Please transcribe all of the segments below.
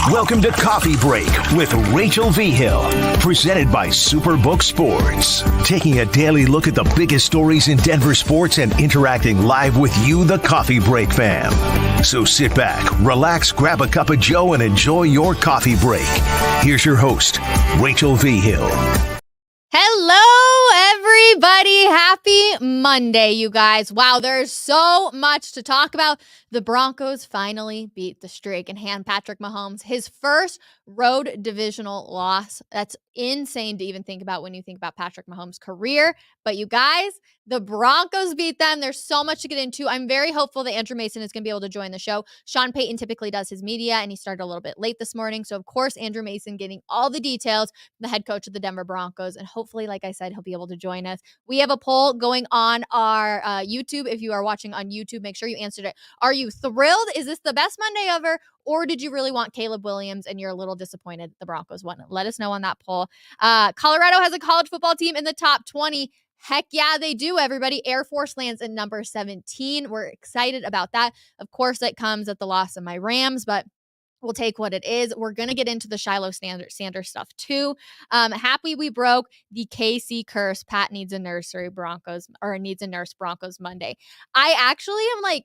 Welcome to Coffee Break with Rachel Vigil, presented by Superbook Sports. Taking a daily look at the biggest stories in Denver sports and interacting live with you, the Coffee Break fam. So sit back, relax, grab a cup of joe, and enjoy your coffee break. Here's your host, Rachel Vigil. Hello, everybody. Happy Monday, you guys. Wow, there's so much to talk about. The Broncos finally beat the streak and hand Patrick Mahomes his first road divisional loss. That's insane to even think about when you think about Patrick Mahomes' career. But you guys, the Broncos beat them. There's so much to get into. I'm very hopeful that Andrew Mason is going to be able to join the show. Sean Payton typically does his media, and he started a little bit late this morning. So, of course, Andrew Mason getting all the details, the head coach of the Denver Broncos. And hopefully, like I said, he'll be able to join us. We have a poll going on our YouTube. If you are watching on YouTube, make sure you answered it. Are you thrilled? Is this the best Monday ever? Or did you really want Caleb Williams and you're a little disappointed the Broncos won? Let us know on that poll. Colorado has a college football team in the top 20. Heck yeah, they do, everybody. Air Force lands at number 17. We're excited about that. Of course, that comes at the loss of my Rams, but we'll take what it is. We're going to get into the Shiloh Sanders stuff too. Happy we broke the KC curse. Pat needs a nurse Broncos Monday. I actually am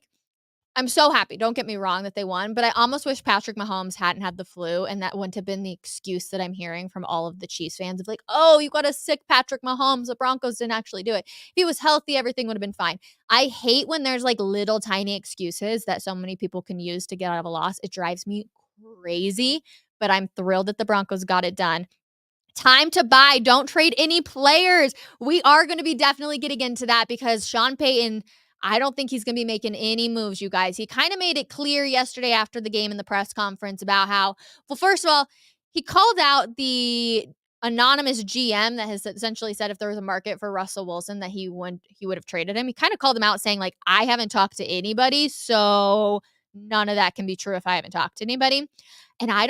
I'm so happy. Don't get me wrong that they won, but I almost wish Patrick Mahomes hadn't had the flu, and that wouldn't have been the excuse that I'm hearing from all of the Chiefs fans of oh, you got a sick Patrick Mahomes. The Broncos didn't actually do it. If he was healthy, everything would have been fine. I hate when there's little tiny excuses that so many people can use to get out of a loss. It drives me crazy, but I'm thrilled that the Broncos got it done. Time to buy. Don't trade any players. We are going to be definitely getting into that because Sean Payton, I don't think he's going to be making any moves, you guys. He kind of made it clear yesterday after the game in the press conference about how, well, first of all, he called out the anonymous GM that has essentially said if there was a market for Russell Wilson that he would have traded him. He kind of called him out saying I haven't talked to anybody, so none of that can be true if I haven't talked to anybody. And I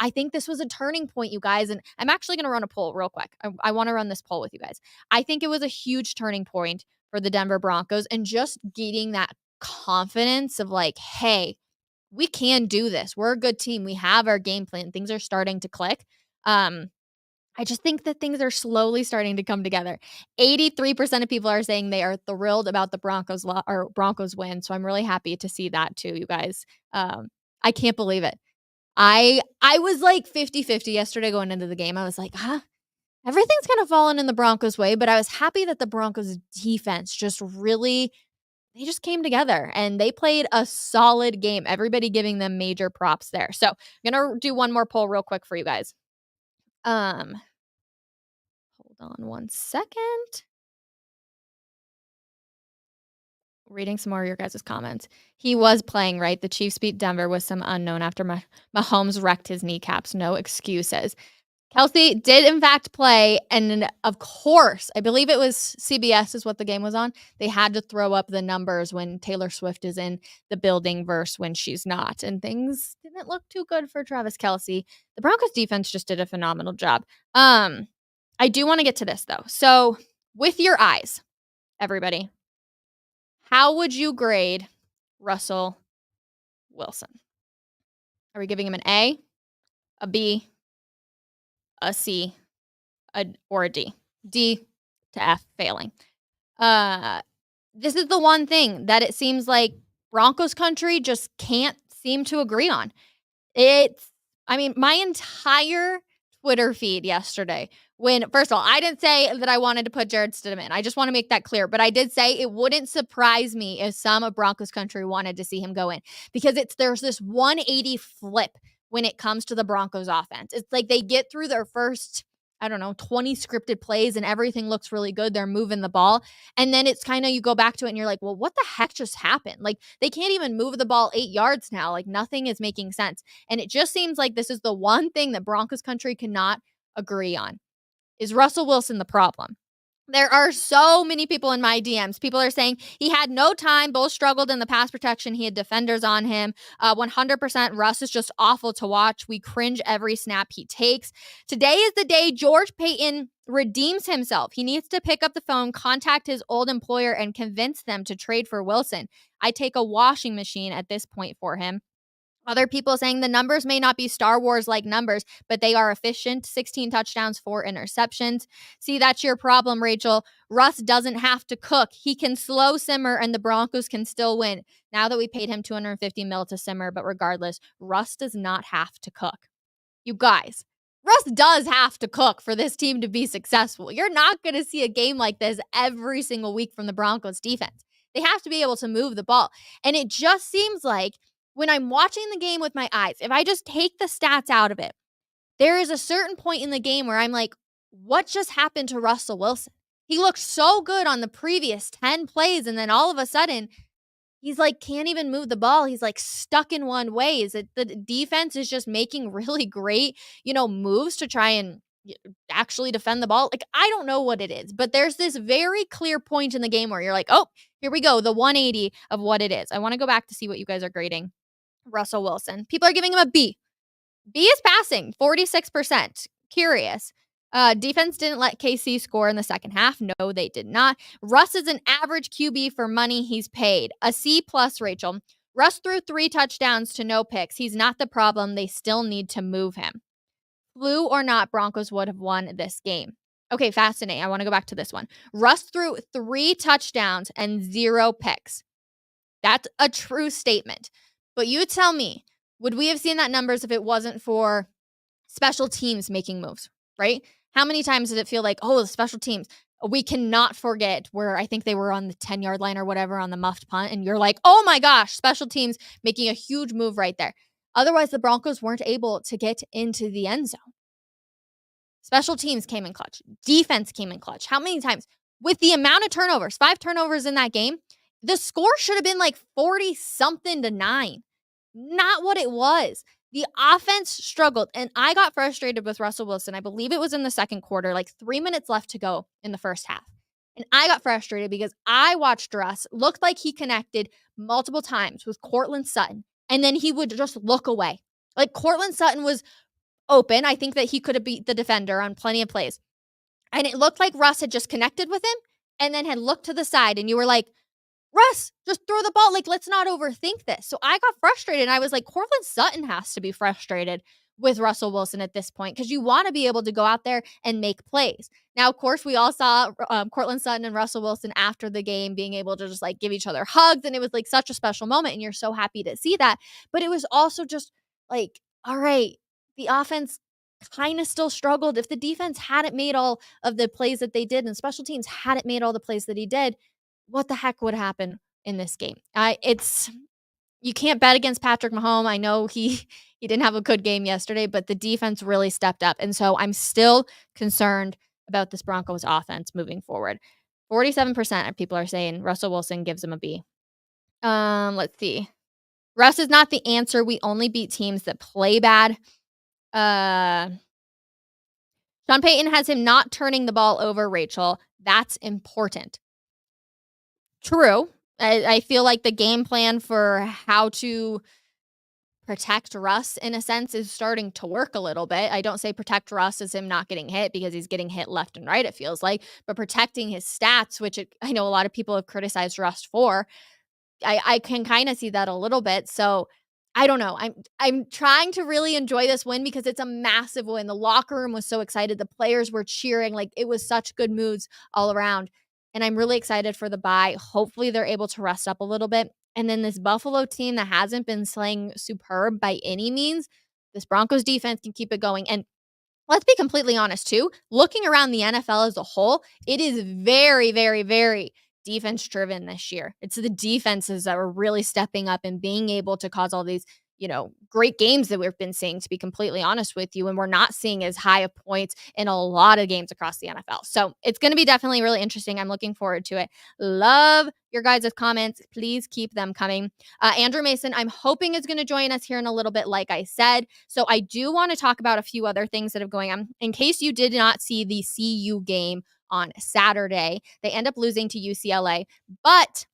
think this was a turning point, you guys. And I'm actually going to run a poll real quick. I want to run this poll with you guys. I think it was a huge turning point for the Denver Broncos and just getting that confidence of hey, we can do this. We're a good team. We have our game plan. Things are starting to click. I just think that things are slowly starting to come together. 83% of people are saying they are thrilled about the Broncos win. So I'm really happy to see that too, you guys. I can't believe it. I was 50-50 yesterday going into the game. I was everything's kind of fallen in the Broncos' way, but I was happy that the Broncos' defense they just came together and they played a solid game. Everybody giving them major props there. So I'm going to do one more poll real quick for you guys. Hold on one second. Reading some more of your guys' comments. He was playing, right? The Chiefs beat Denver with some unknown after Mahomes wrecked his kneecaps. No excuses. Kelsey did, in fact, play, and of course, I believe it was CBS is what the game was on. They had to throw up the numbers when Taylor Swift is in the building versus when she's not, and things didn't look too good for Travis Kelce. The Broncos defense just did a phenomenal job. I do want to get to this, though. So, with your eyes, everybody, how would you grade Russell Wilson? Are we giving him an A, a B, a C, or a D? D to F, failing. This is the one thing that it seems like Broncos country just can't seem to agree on. My entire Twitter feed yesterday, first of all, I didn't say that I wanted to put Jared Stidham in. I just want to make that clear. But I did say it wouldn't surprise me if some of Broncos country wanted to see him go in because there's this 180 flip when it comes to the Broncos offense. It's they get through their first, 20 scripted plays and everything looks really good. They're moving the ball. And then it's kind of, you go back to it and you're well, what the heck just happened? They can't even move the ball 8 yards now. Nothing is making sense. And it just seems like this is the one thing that Broncos country cannot agree on. Is Russell Wilson the problem? There are so many people in my DMs. People are saying he had no time. Both struggled in the pass protection. He had defenders on him. 100% Russ is just awful to watch. We cringe every snap he takes. Today is the day George Payton redeems himself. He needs to pick up the phone, contact his old employer, and convince them to trade for Wilson. I take a washing machine at this point for him. Other people saying the numbers may not be Star Wars-like numbers, but they are efficient. 16 touchdowns, 4 interceptions. See, that's your problem, Rachel. Russ doesn't have to cook. He can slow simmer, and the Broncos can still win. Now that we paid him $250 million to simmer, but regardless, Russ does not have to cook. You guys, Russ does have to cook for this team to be successful. You're not going to see a game like this every single week from the Broncos defense. They have to be able to move the ball. And it just seems like when I'm watching the game with my eyes, if I just take the stats out of it, there is a certain point in the game where I'm like, what just happened to Russell Wilson? He looked so good on the previous 10 plays, and then all of a sudden, he's like, can't even move the ball. He's like stuck in one way. Is it the defense is just making really great, moves to try and actually defend the ball? Like, I don't know what it is, but there's this very clear point in the game where you're like, oh, here we go, the 180 of what it is. I want to go back to see what you guys are grading Russell Wilson. People are giving him a B. B is passing, 46%. Curious. Defense didn't let KC score in the second half. No, they did not. Russ is an average QB for money he's paid. A C plus, Rachel. Russ threw 3 touchdowns to no picks. He's not the problem. They still need to move him. Flu or not, Broncos would have won this game. Okay, fascinating. I want to go back to this one. Russ threw 3 touchdowns and 0 picks. That's a true statement. But you tell me, would we have seen that numbers if it wasn't for special teams making moves, right? How many times did it feel like, oh, the special teams, we cannot forget where I think they were on the 10-yard line or whatever on the muffed punt, and you're like, oh my gosh, special teams making a huge move right there. Otherwise, the Broncos weren't able to get into the end zone. Special teams came in clutch. Defense came in clutch. How many times? With the amount of turnovers, 5 turnovers in that game, the score should have been like 40-something to 9. Not what it was. The offense struggled, and I got frustrated with Russell Wilson. I believe it was in the second quarter, like 3 minutes left to go in the first half. And I got frustrated because I watched Russ, looked like he connected multiple times with Courtland Sutton, and then he would just look away. Like Courtland Sutton was open. I think that he could have beat the defender on plenty of plays. And it looked like Russ had just connected with him and then had looked to the side, and you were like, Russ, just throw the ball. Like, let's not overthink this. So I got frustrated. And I was like, Courtland Sutton has to be frustrated with Russell Wilson at this point because you want to be able to go out there and make plays. Now, of course, we all saw Courtland Sutton and Russell Wilson after the game being able to just like give each other hugs. And it was like such a special moment. And you're so happy to see that. But it was also just like, all right, the offense kind of still struggled. If the defense hadn't made all of the plays that they did and special teams hadn't made all the plays that he did, what the heck would happen in this game? You can't bet against Patrick Mahomes. I know he didn't have a good game yesterday, but the defense really stepped up. And so I'm still concerned about this Broncos offense moving forward. 47% of people are saying Russell Wilson gives him a B. Let's see. Russ is not the answer. We only beat teams that play bad. Sean Payton has him not turning the ball over, Rachel. That's important. True. I feel like the game plan for how to protect Russ, in a sense, is starting to work a little bit. I don't say protect Russ as him not getting hit because he's getting hit left and right, it feels like, but protecting his stats, which I know a lot of people have criticized Russ for. I can kind of see that a little bit. So I don't know. I'm trying to really enjoy this win because it's a massive win. The locker room was so excited. The players were cheering. Like, it was such good moods all around. And I'm really excited for the bye. Hopefully they're able to rest up a little bit. And then this Buffalo team that hasn't been slaying superb by any means, this Broncos defense can keep it going. And let's be completely honest too, looking around the NFL as a whole, it is very, very, very defense driven this year. It's the defenses that are really stepping up and being able to cause all these, great games that we've been seeing, to be completely honest with you. And we're not seeing as high of points in a lot of games across the NFL. So it's going to be definitely really interesting. I'm looking forward to it. Love your guys' comments. Please keep them coming. Andrew Mason, I'm hoping is going to join us here in a little bit, like I said. So I do want to talk about a few other things that are going on. In case you did not see the CU game on Saturday, they end up losing to UCLA, but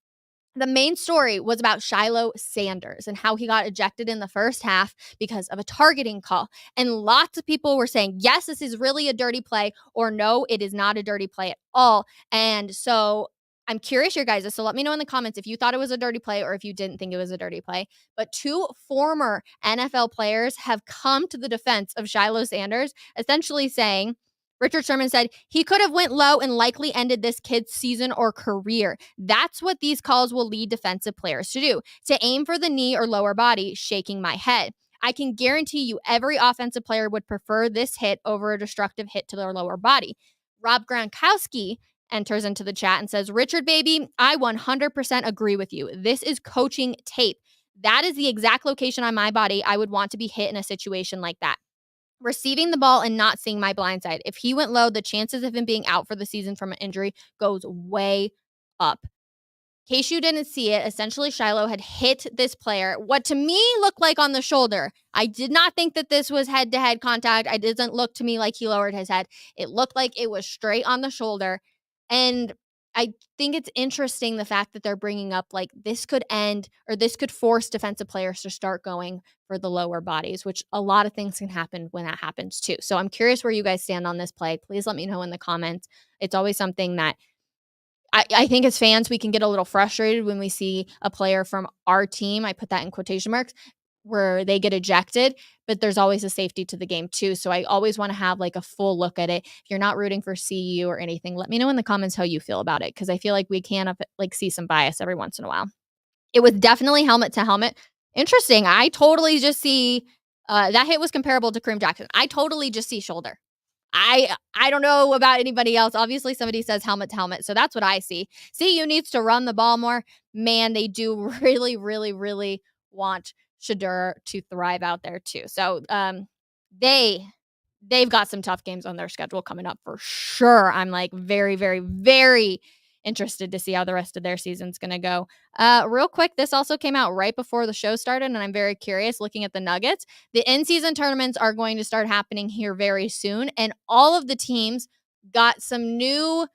the main story was about Shiloh Sanders and how he got ejected in the first half because of a targeting call. And lots of people were saying, yes, this is really a dirty play, or no, it is not a dirty play at all. And so I'm curious your guys', so let me know in the comments if you thought it was a dirty play or if you didn't think it was a dirty play. But 2 former NFL players have come to the defense of Shiloh Sanders, essentially saying, Richard Sherman said, he could have went low and likely ended this kid's season or career. That's what these calls will lead defensive players to do, to aim for the knee or lower body, shaking my head. I can guarantee you every offensive player would prefer this hit over a destructive hit to their lower body. Rob Gronkowski enters into the chat and says, Richard, baby, I 100% agree with you. This is coaching tape. That is the exact location on my body I would want to be hit in a situation like that. Receiving the ball and not seeing my blind side. If he went low, the chances of him being out for the season from an injury goes way up. In case you didn't see it, essentially Shiloh had hit this player, what to me looked like on the shoulder. I did not think that this was head-to-head contact. It didn't look to me like he lowered his head. It looked like it was straight on the shoulder. And I think it's interesting the fact that they're bringing up like this could end or this could force defensive players to start going for the lower bodies, which a lot of things can happen when that happens too. So I'm curious where you guys stand on this play. Please let me know in the comments. It's always something that I think as fans, we can get a little frustrated when we see a player from our team, I put that in quotation marks, where they get ejected, but there's always a safety to the game too. So I always want to have like a full look at it. If you're not rooting for CU or anything, let me know in the comments how you feel about it, because I feel like we can like see some bias every once in a while. It was definitely helmet to helmet. Interesting. I totally just see that hit was comparable to Kareem Jackson. I totally just see shoulder. I don't know about anybody else. Obviously, somebody says helmet to helmet, so that's what I see. CU needs to run the ball more. Man, they do really, really, really want Shedeur to thrive out there too. So they've got some tough games on their schedule coming up for sure. I'm like very, very, very interested to see how the rest of their season's going to go. Real quick, this also came out right before the show started, and I'm very curious looking at the Nuggets. The in-season tournaments are going to start happening here very soon, and all of the teams got some new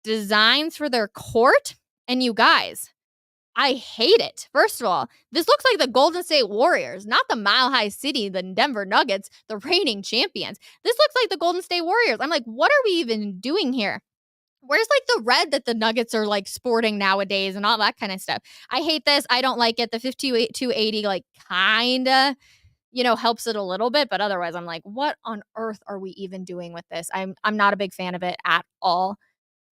designs for their court. And you guys, I hate it. First of all, this looks like the Golden State Warriors, not the Mile High City, the Denver Nuggets, the reigning champions. This looks like the Golden State Warriors. I'm like, what are we even doing here? Where's like the red that the Nuggets are like sporting nowadays and all that kind of stuff? I hate this. I don't like it. The 5280 like kind of, helps it a little bit, but otherwise I'm like, what on earth are we even doing with this? I'm not a big fan of it at all.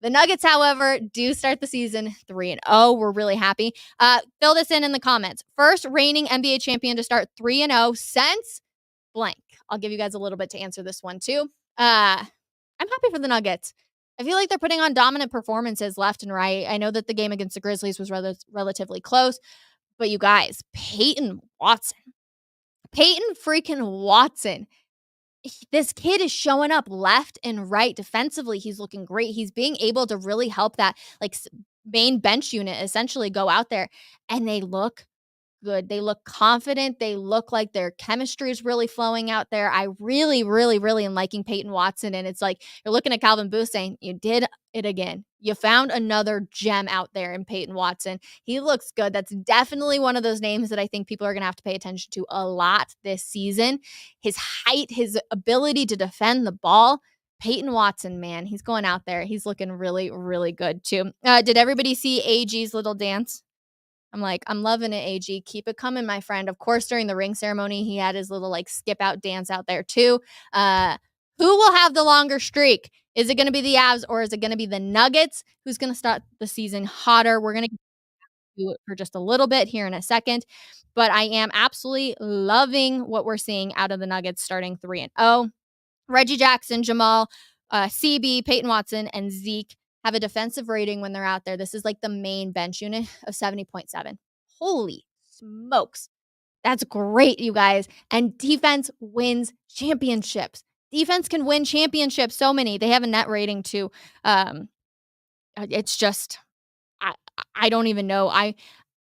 The Nuggets, however, do start the season 3-0. We're really happy. Fill this in the comments. First reigning NBA champion to start 3-0 since blank. I'll give you guys a little bit to answer this one too. I'm happy for the Nuggets. I feel like they're putting on dominant performances left and right. I know that the game against the Grizzlies was relatively close, but you guys, Peyton freaking Watson. This kid is showing up left and right defensively. He's looking great. He's being able to really help that like main bench unit essentially go out there, and they look good. They look confident. They look like their chemistry is really flowing out there. I really, really, really am liking Peyton Watson. And it's like you're looking at Calvin Booth saying, you did it again. You found another gem out there in Peyton Watson. He looks good. That's definitely one of those names that I think people are going to have to pay attention to a lot this season. His height, his ability to defend the ball. Peyton Watson, man, he's going out there. He's looking really, really good too. Did everybody see AG's little dance? I'm like, I'm loving it, AG. Keep it coming, my friend. Of course, during the ring ceremony, he had his little like skip out dance out there too. Who will have the longer streak? Is it going to be the Avs or is it going to be the Nuggets? Who's going to start the season hotter? We're going to do it for just a little bit here in a second. But I am absolutely loving what we're seeing out of the Nuggets starting 3-0. Reggie Jackson, Jamal, CB, Peyton Watson, and Zeke have a defensive rating when they're out there. This is like the main bench unit of 70.7. Holy smokes. That's great, you guys. And defense wins championships. Defense can win championships. So many. They have a net rating too. It's just, I don't even know. I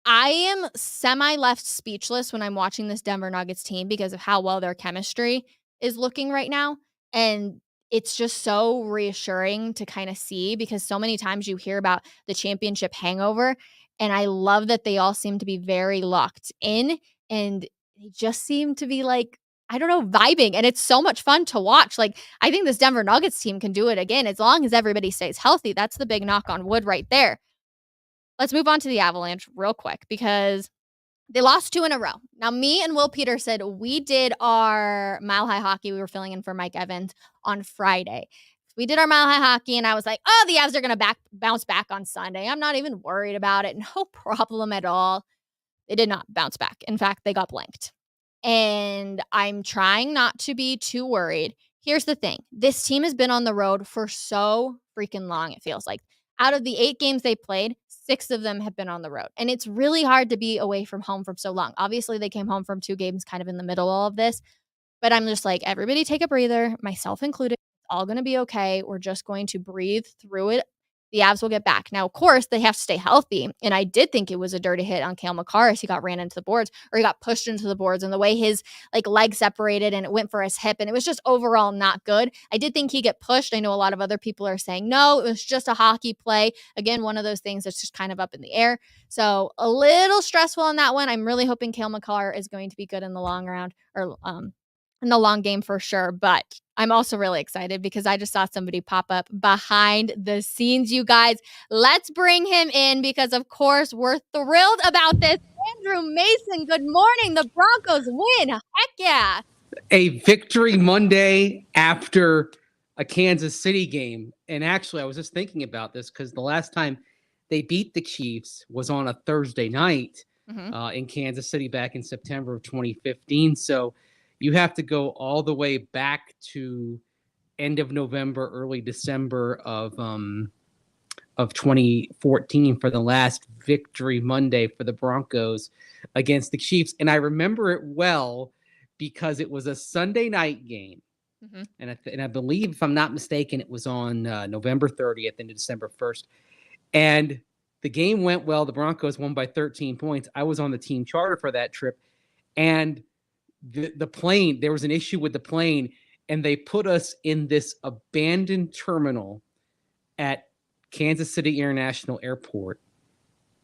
am semi-left speechless when I'm watching this Denver Nuggets team because of how well their chemistry is looking right now. And it's just so reassuring to kind of see, because so many times you hear about the championship hangover, and I love that they all seem to be very locked in, and they just seem to be like, I don't know, vibing, and it's so much fun to watch. Like, I think this Denver Nuggets team can do it again as long as everybody stays healthy. That's the big knock on wood right there. let's move on to the Avalanche real quick because they lost 2 in a row. Now, me and Will Peter said we did our Mile High Hockey. We were filling in for Mike Evans on Friday. We did our Mile High Hockey, and I was like, oh, the Avs are going to bounce back on Sunday. I'm not even worried about it. No problem at all. They did not bounce back. In fact, they got blanked. And I'm trying not to be too worried. Here's the thing. This team has been on the road for so freaking long, it feels like. Out of the 8 games they played, 6 of them have been on the road. And it's really hard to be away from home for so long. Obviously, they came home from 2 games kind of in the middle of all of this. But I'm just like, everybody take a breather, myself included. It's all going to be okay. We're just going to breathe through it. The Avs will get back. Now, of course, they have to stay healthy. And I did think it was a dirty hit on Cale Makar as he got ran into the boards, or he got pushed into the boards, and the way his leg separated and it went for his hip. And it was just overall not good. I did think he get pushed. I know a lot of other people are saying, no, it was just a hockey play. Again, one of those things that's just kind of up in the air. So a little stressful on that one. I'm really hoping Cale Makar is going to be good in the long round, or in the long game for sure. But I'm also really excited because I just saw somebody pop up behind the scenes, you guys. Let's bring him in because, of course, we're thrilled about this. Andrew Mason, good morning. The Broncos win. Heck yeah. A victory Monday after a Kansas City game. And actually, I was just thinking about this because the last time they beat the Chiefs was on a Thursday night in Kansas City back in September of 2015. So you have to go all the way back to end of November, early December of 2014 for the last victory Monday for the Broncos against the Chiefs. And I remember it well because it was a Sunday night game. And I believe, if I'm not mistaken, it was on November 30th into December 1st. And the game went well. The Broncos won by 13 points. I was on the team charter for that trip. And the plane, there was an issue with the plane, and they put us in this abandoned terminal at Kansas City International Airport.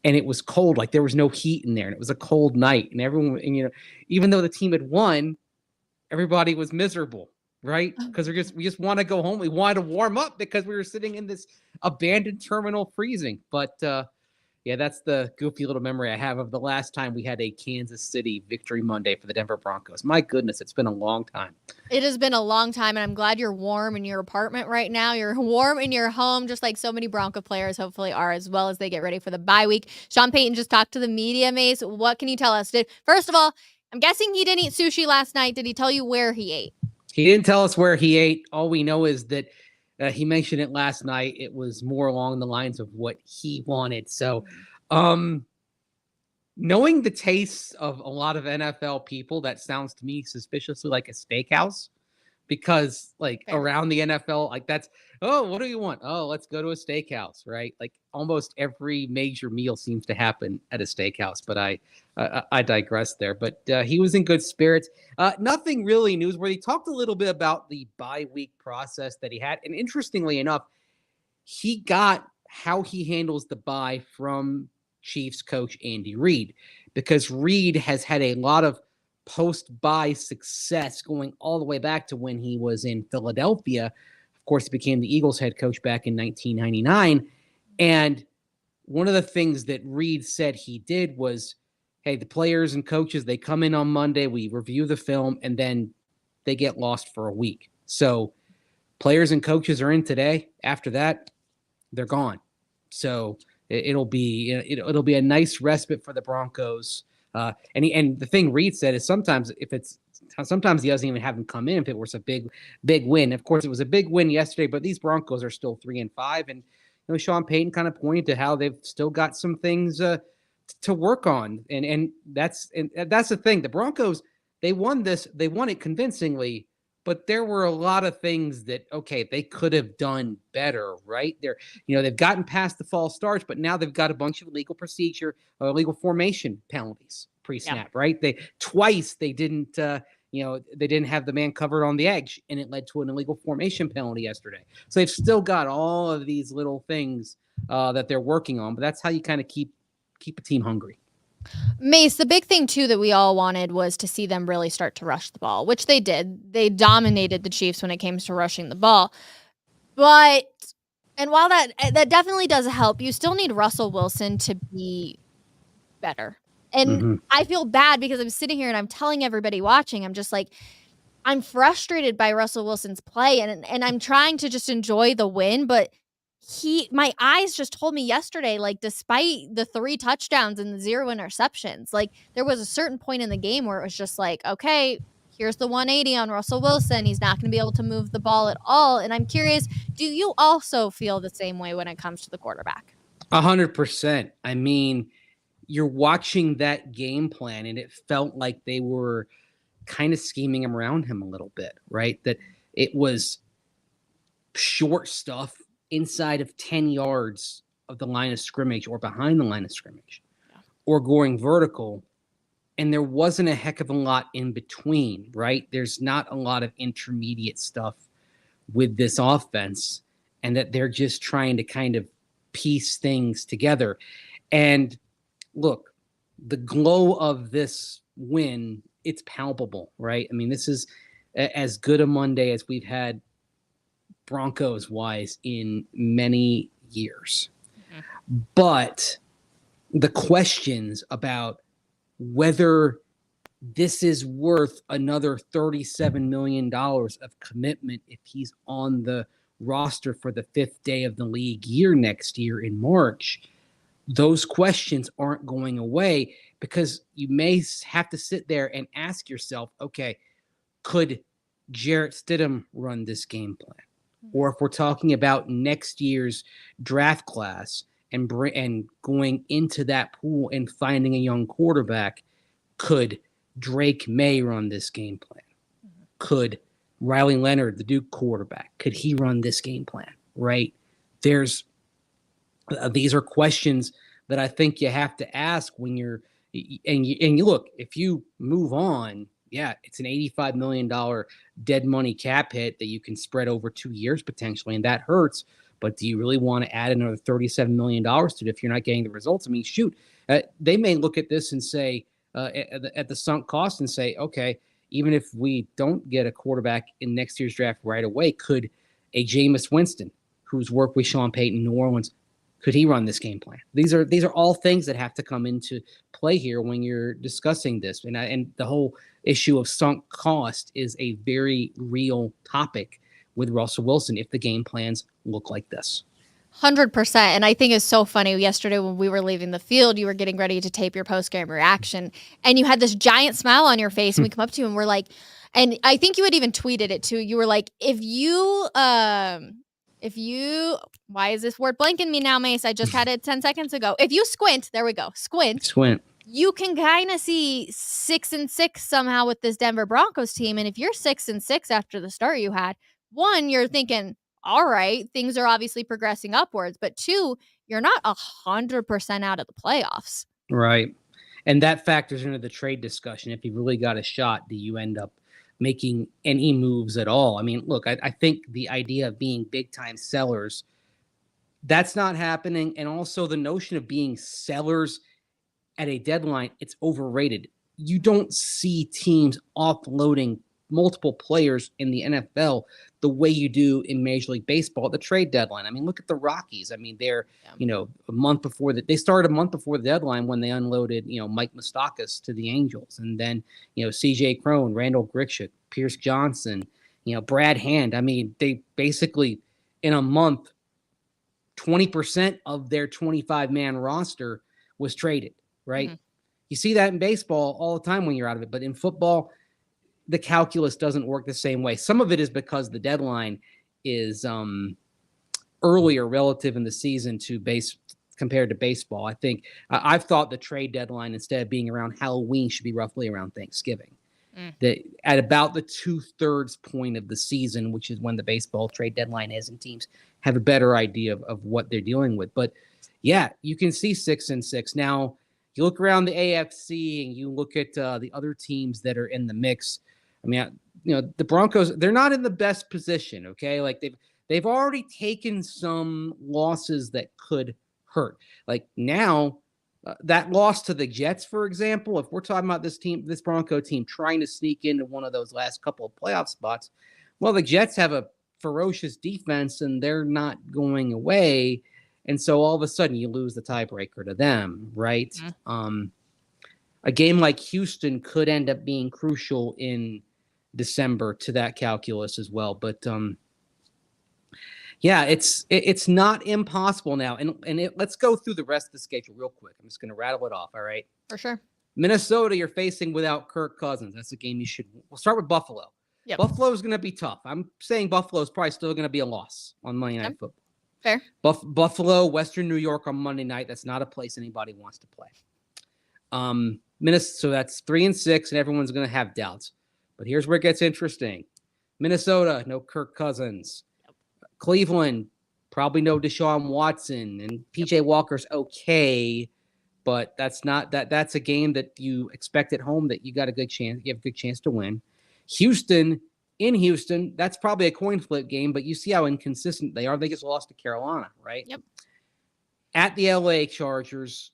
And it was cold, like there was no heat in there, and it was a cold night, and everyone, and, even though the team had won, everybody was miserable, right? Because we just want to go home. We wanted to warm up because we were sitting in this abandoned terminal freezing. But yeah, that's the goofy little memory I have of the last time we had a Kansas City victory Monday for the Denver Broncos. My goodness, it's been a long time. It has been a long time, and I'm glad you're warm in your apartment right now. You're warm in your home, just like so many Bronco players hopefully are, as well as they get ready for the bye week. Sean Payton just talked to the media, Mace. What can you tell us? First of all, I'm guessing he didn't eat sushi last night. Did he tell you where he ate? He didn't tell us where he ate. All we know is that he mentioned it last night. It was more along the lines of what he wanted. So, knowing the tastes of a lot of NFL people, that sounds to me suspiciously like a steakhouse, because around the NFL, that's, oh, what do you want? Oh, let's go to a steakhouse, right? Like almost every major meal seems to happen at a steakhouse, but I digress there. But he was in good spirits. Nothing really newsworthy. He talked a little bit about the bye week process that he had. And interestingly enough, he got how he handles the bye from Chiefs coach Andy Reid, because Reid has had a lot of post-bye success going all the way back to when he was in Philadelphia. Of course, he became the Eagles head coach back in 1999. And one of the things that Reid said he did was, hey, the players and coaches, they come in on Monday, we review the film, and then they get lost for a week. So players and coaches are in today. After that, they're gone. So it'll be a nice respite for the Broncos. And the thing Reid said is sometimes he doesn't even have them come in if it was a big win. Of course, it was a big win yesterday, but these Broncos are still 3-5, and Sean Payton kind of pointed to how they've still got some things to work on, and that's the thing. The Broncos, they won it convincingly, but there were a lot of things that, okay, they could have done better, right? They've gotten past the false starts, but now they've got a bunch of legal formation penalties pre-snap, right? They didn't have the man covered on the edge, and it led to an illegal formation penalty yesterday. So they've still got all of these little things that they're working on, but that's how you kind of keep a team hungry. Mace, the big thing, too, that we all wanted was to see them really start to rush the ball, which they did. They dominated the Chiefs when it came to rushing the ball. But And while that definitely does help, you still need Russell Wilson to be better. And I feel bad because I'm sitting here and I'm telling everybody watching, I'm just like, I'm frustrated by Russell Wilson's play, and I'm trying to just enjoy the win, but my eyes just told me yesterday, like, despite the 3 touchdowns and the 0 interceptions, like, there was a certain point in the game where it was just like, "Okay, here's the 180 on Russell Wilson. He's not gonna be able to move the ball at all." And I'm curious, do you also feel the same way when it comes to the quarterback? 100%. I mean, you're watching that game plan, and it felt like they were kind of scheming around him a little bit, right? That it was short stuff inside of 10 yards of the line of scrimmage or behind the line of scrimmage, or going vertical. And there wasn't a heck of a lot in between, right? There's not a lot of intermediate stuff with this offense, and that they're just trying to kind of piece things together. And look, the glow of this win, it's palpable, right? I mean, this is as good a Monday as we've had Broncos wise in many years. But the questions about whether this is worth another $37 million of commitment if he's on the roster for the 5th day of the league year next year in March, those questions aren't going away, because you may have to sit there and ask yourself, okay, could Jarrett Stidham run this game plan? Or if we're talking about next year's draft class and going into that pool and finding a young quarterback, could Drake May run this game plan? Could Riley Leonard, the Duke quarterback, could he run this game plan? Right? These are questions that I think you have to ask when you look, if you move on, yeah, it's an $85 million dead money cap hit that you can spread over 2 years potentially, and that hurts. But do you really want to add another $37 million to it if you're not getting the results? I mean, shoot, they may look at this and say, at the sunk cost, and say, okay, even if we don't get a quarterback in next year's draft right away, could a Jameis Winston, who's worked with Sean Payton in New Orleans, could he run this game plan? These are all things that have to come into play here when you're discussing this. And the whole issue of sunk cost is a very real topic with Russell Wilson if the game plans look like this. 100%. And I think it's so funny. Yesterday when we were leaving the field, you were getting ready to tape your post-game reaction, and you had this giant smile on your face, and we come up to you and we're like, and I think you had even tweeted it too. You were like, if you, why is this word blanking me now, Mace? I just had it 10 seconds ago. If you squint, there we go. Squint. You can kind of see 6-6 somehow with this Denver Broncos team. And if you're 6-6 after the start you had, one, you're thinking, all right, things are obviously progressing upwards. But two, you're not 100% out of the playoffs. Right. And that factors into the trade discussion. If you really got a shot, do you end up making any moves at all? I mean, look, I think the idea of being big time sellers, that's not happening. And also the notion of being sellers at a deadline, it's overrated. You don't see teams offloading multiple players in the NFL the way you do in Major League Baseball at the trade deadline. I mean, look at the Rockies. I mean, they're, a month before they started a month before the deadline when they unloaded, Mike Moustakas to the Angels. And then, CJ Cron, Randall Grichuk, Pierce Johnson, Brad Hand. I mean, they basically in a month, 20% of their 25-man roster was traded, right? Mm-hmm. You see that in baseball all the time when you're out of it. But in football, the calculus doesn't work the same way. Some of it is because the deadline is earlier relative in the season compared to baseball. I think I've thought the trade deadline, instead of being around Halloween, should be roughly around Thanksgiving. At about the 2/3 point of the season, which is when the baseball trade deadline is, and teams have a better idea of what they're dealing with. But yeah, you can see 6-6. Now, you look around the AFC and you look at the other teams that are in the mix. I mean, the Broncos, they're not in the best position, okay? Like they've already taken some losses that could hurt. Like now, that loss to the Jets, for example, if we're talking about this Bronco team trying to sneak into one of those last couple of playoff spots, well, the Jets have a ferocious defense, and they're not going away. And so all of a sudden you lose the tiebreaker to them, right? Mm-hmm. A game like Houston could end up being crucial in December to that calculus as well. But yeah, it's not impossible now. And let's go through the rest of the schedule real quick. I'm just going to rattle it off. All right. For sure. Minnesota, you're facing without Kirk Cousins. That's a game you should. We'll start with Buffalo. Yep. Buffalo is going to be tough. I'm saying Buffalo is probably still going to be a loss on Monday Night Football. Fair. Buffalo, Western New York on Monday night. That's not a place anybody wants to play. Minnesota, so that's 3-6, and everyone's going to have doubts. But here's where it gets interesting. Minnesota, no Kirk Cousins. Yep. Cleveland, probably no Deshaun Watson, and PJ Walker's okay, but that's not that. That's a game that you expect at home that you got a good chance. You have a good chance to win. Houston, in Houston, that's probably a coin flip game, but you see how inconsistent they are. They just lost to Carolina, right? Yep. At the LA Chargers,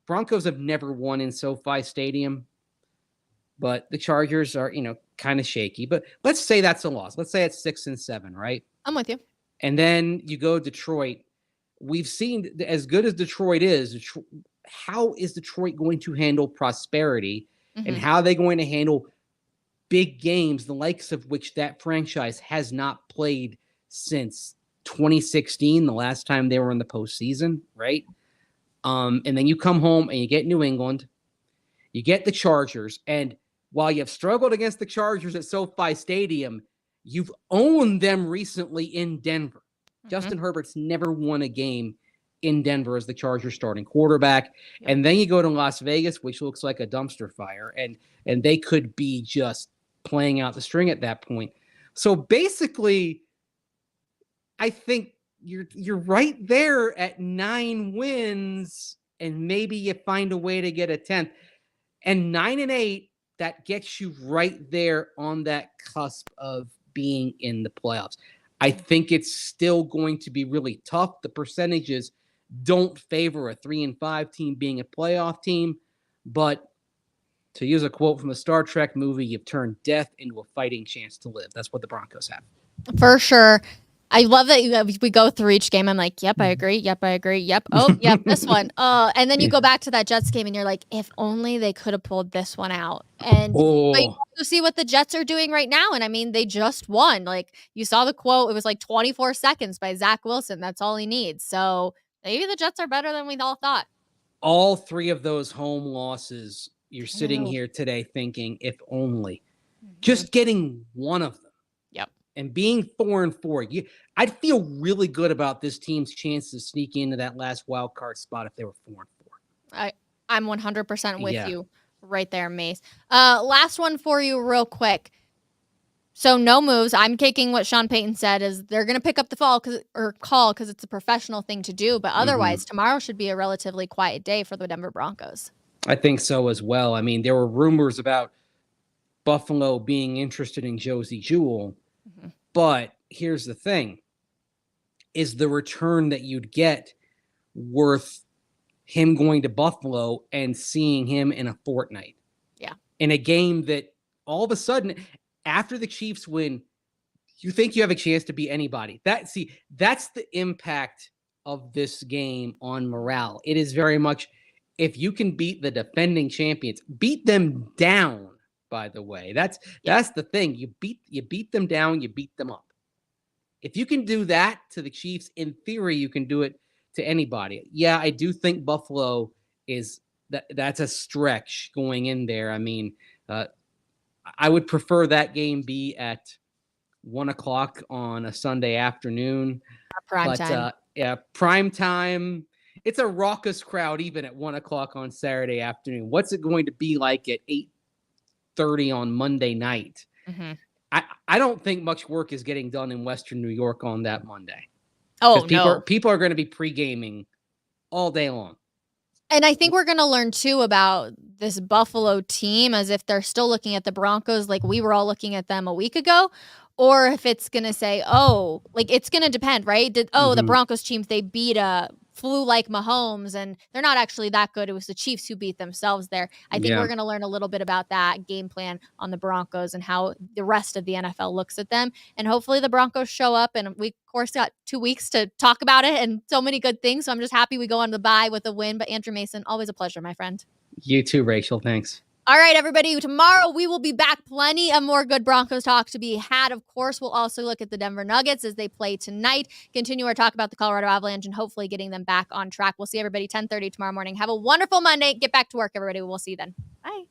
Broncos have never won in SoFi Stadium, but the Chargers are, kind of shaky. But let's say that's a loss. Let's say it's 6-7, right? I'm with you. And then you go Detroit. We've seen, as good as Detroit is, how is Detroit going to handle prosperity, and how are they going to handle big games, the likes of which that franchise has not played since 2016, the last time they were in the postseason, right? And then you come home and you get New England, you get the Chargers, and while you've struggled against the Chargers at SoFi Stadium, you've owned them recently in Denver. Justin Herbert's never won a game in Denver as the Chargers starting quarterback. Yep. And then you go to Las Vegas, which looks like a dumpster fire, and they could be just playing out the string at that point. So basically, I think you're right there at 9 wins, and maybe you find a way to get a 10th. And 9-8, that gets you right there on that cusp of being in the playoffs. I think it's still going to be really tough. The percentages don't favor a 3-5 team being a playoff team, but to use a quote from a Star Trek movie, you've turned death into a fighting chance to live. That's what the Broncos have. For sure. I love that we go through each game. I'm like, yep, I agree. Yep, I agree. Yep. Oh, yep, this one. And then you go back to that Jets game and you're like, if only they could have pulled this one out. And you see what the Jets are doing right now. And I mean, they just won. Like, you saw the quote. It was like 24 seconds by Zach Wilson. That's all he needs. So maybe the Jets are better than we all thought. All 3 of those home losses, you're sitting here today thinking, if only. Just getting one of them. Yep. And being 4-4, I'd feel really good about this team's chance to sneak into that last wild card spot if they were 4-4. I'm 100% with you right there, Mace. Last one for you real quick. So no moves. I'm taking what Sean Payton said is they're going to pick up the call because it's a professional thing to do. But otherwise, tomorrow should be a relatively quiet day for the Denver Broncos. I think so as well. I mean, there were rumors about Buffalo being interested in Josie Jewell, but here's the thing. Is the return that you'd get worth him going to Buffalo and seeing him in a fortnight? Yeah. In a game that all of a sudden, after the Chiefs win, you think you have a chance to beat anybody. That's the impact of this game on morale. It is very much, if you can beat the defending champions, beat them down, by the way. That's the thing. You beat them down, you beat them up. If you can do that to the Chiefs, in theory, you can do it to anybody. Yeah, I do think Buffalo that's a stretch going in there. I mean, I would prefer that game be at 1:00 on a Sunday afternoon. Prime time. Prime time. It's a raucous crowd even at 1:00 on Saturday afternoon. What's it going to be like at 8:30 on Monday night? I don't think much work is getting done in Western New York on that Monday. Oh, no. People are going to be pre-gaming all day long. And I think we're going to learn, too, about this Buffalo team as if they're still looking at the Broncos like we were all looking at them a week ago, or if it's going to say, it's going to depend, right? The Broncos team, they beat a flew like Mahomes, and they're not actually that good. It was the Chiefs who beat themselves there. I think we're going to learn a little bit about that game plan on the Broncos and how the rest of the NFL looks at them. And hopefully the Broncos show up, and we, of course, got 2 weeks to talk about it and so many good things. So I'm just happy we go on the bye with a win. But Andrew Mason, always a pleasure, my friend. You too, Rachel. Thanks. All right, everybody. Tomorrow we will be back. Plenty of more good Broncos talk to be had. Of course, we'll also look at the Denver Nuggets as they play tonight. Continue our talk about the Colorado Avalanche and hopefully getting them back on track. We'll see everybody 10:30 tomorrow morning. Have a wonderful Monday. Get back to work, everybody. We'll see you then. Bye.